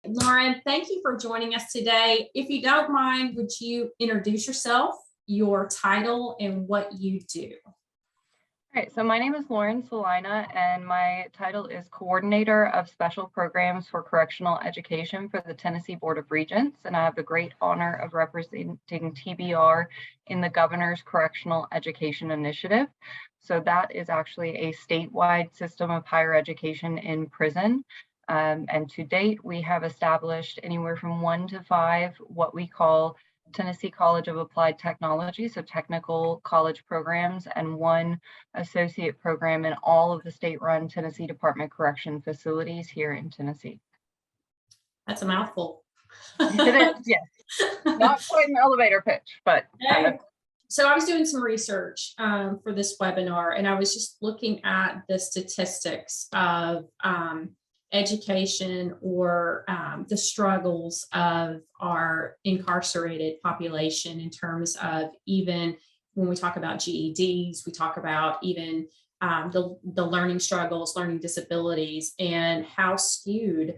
Lauren, thank you for joining us today. If you don't mind, would you introduce yourself, your title, and what you do? All right, so my name is Lauren Salina, and my title is Coordinator of Special Programs for Correctional Education for the Tennessee Board of Regents, and I have the great honor of representing TBR in the Governor's Correctional Education Initiative. So that is actually a statewide system of higher education in prison. And to date, we have established anywhere from 1 to 5 what we call Tennessee College of Applied Technology, so technical college programs, and 1 associate program in all of the state-run Tennessee Department of Correction facilities here in Tennessee. That's a mouthful. It is, yes. Not quite an elevator pitch, but So I was doing some research for this webinar, and I was just looking at the statistics of education or the struggles of our incarcerated population in terms of, even when we talk about GEDs, we talk about even the learning struggles, learning disabilities, and how skewed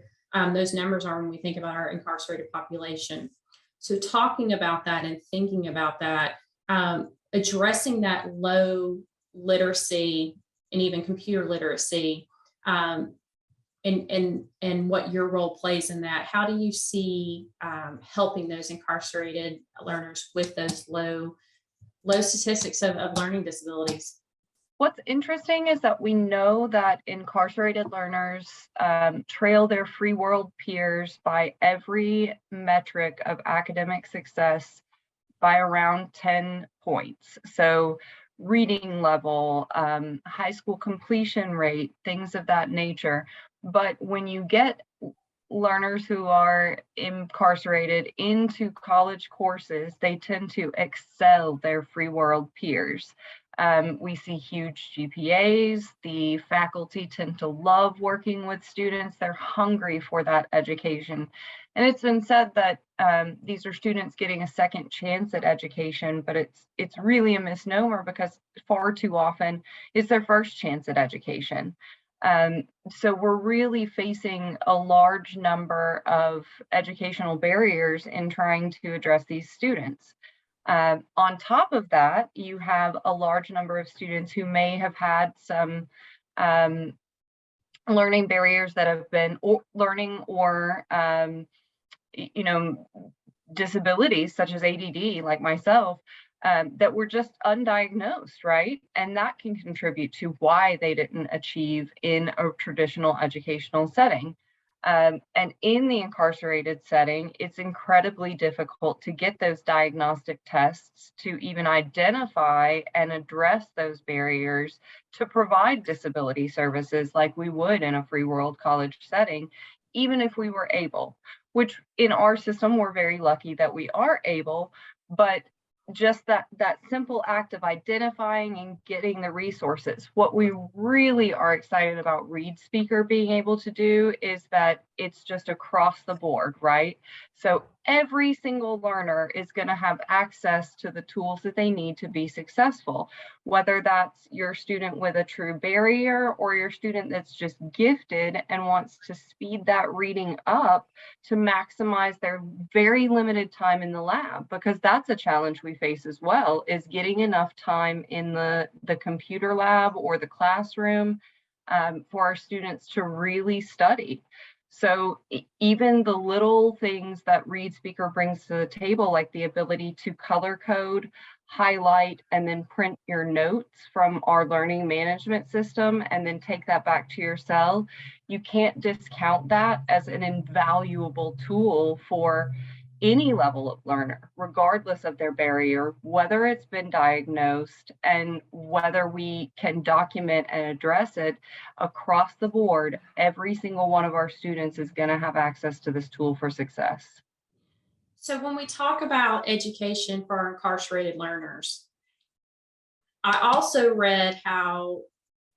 those numbers are when we think about our incarcerated population. So talking about that and thinking about that, addressing that low literacy and even computer literacy, and what your role plays in that. How do you see helping those incarcerated learners with those low statistics of learning disabilities? What's interesting is that we know that incarcerated learners trail their free world peers by every metric of academic success by around 10 points. So reading level, high school completion rate, things of that nature. But when you get learners who are incarcerated into college courses, they tend to excel their free world peers. We see huge GPAs. The faculty tend to love working with students. They're hungry for that education. And it's been said that these are students getting a second chance at education, but it's really a misnomer, because far too often it's their first chance at education. So we're really facing a large number of educational barriers in trying to address these students. On top of that, you have a large number of students who may have had some learning barriers that have been learning or disabilities such as ADD, like myself, that were just undiagnosed, right? And that can contribute to why they didn't achieve in a traditional educational setting. And in the incarcerated setting, it's incredibly difficult to get those diagnostic tests to even identify and address those barriers to provide disability services like we would in a free world college setting, even if we were able, which in our system, we're very lucky that we are able, but just that simple act of identifying and getting the resources. What we really are excited about ReadSpeaker being able to do is that it's just across the board, right? So every single learner is going to have access to the tools that they need to be successful, whether that's your student with a true barrier or your student that's just gifted and wants to speed that reading up to maximize their very limited time in the lab, because that's a challenge we face as well, is getting enough time in the computer lab or the classroom for our students to really study. So even the little things that ReadSpeaker brings to the table, like the ability to color code, highlight, and then print your notes from our learning management system and then take that back to your cell, you can't discount that as an invaluable tool for any level of learner, regardless of their barrier, whether it's been diagnosed and whether we can document and address it across the board. Every single one of our students is going to have access to this tool for success. So when we talk about education for our incarcerated learners, I also read how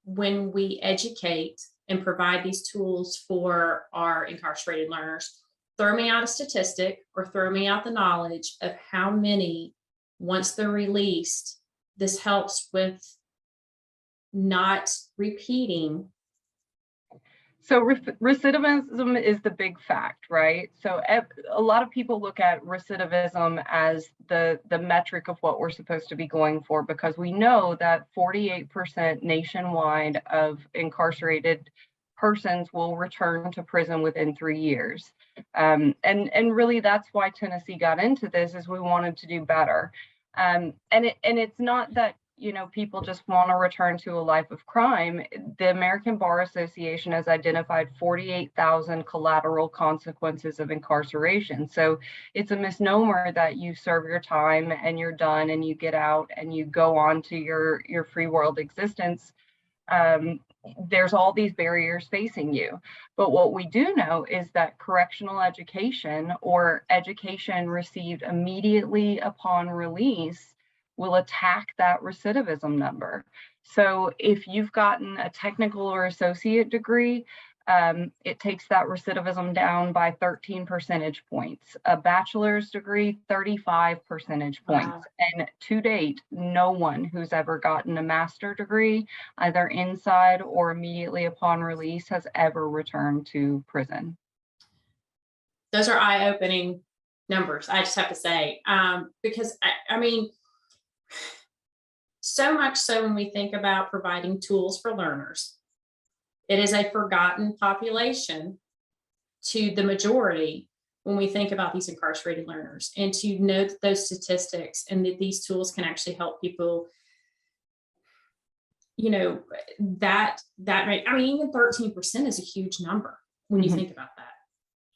when we educate and provide these tools for our incarcerated learners, throw me out a statistic or throw me out the knowledge of how many, once they're released, this helps with not repeating So recidivism is the big fact, right? So a lot of people look at recidivism as the metric of what we're supposed to be going for, because we know that 48% nationwide of incarcerated persons will return to prison within 3 years. And really that's why Tennessee got into this, is we wanted to do better. And it's not that, you know, people just want to return to a life of crime. The American Bar Association has identified 48,000 collateral consequences of incarceration. So it's a misnomer that you serve your time and you're done and you get out and you go on to your free world existence. There's all these barriers facing you. But what we do know is that correctional education, or education received immediately upon release, will attack that recidivism number. So if you've gotten a technical or associate degree, it takes that recidivism down by 13 percentage points. A bachelor's degree, 35 percentage points. Wow. And to date, no one who's ever gotten a master's degree, either inside or immediately upon release, has ever returned to prison. Those are eye-opening numbers, I just have to say, because I mean, so much so when we think about providing tools for learners, it is a forgotten population to the majority when we think about these incarcerated learners, and to note those statistics and that these tools can actually help people, you know, that rate. I mean, even 13% is a huge number when you think about that.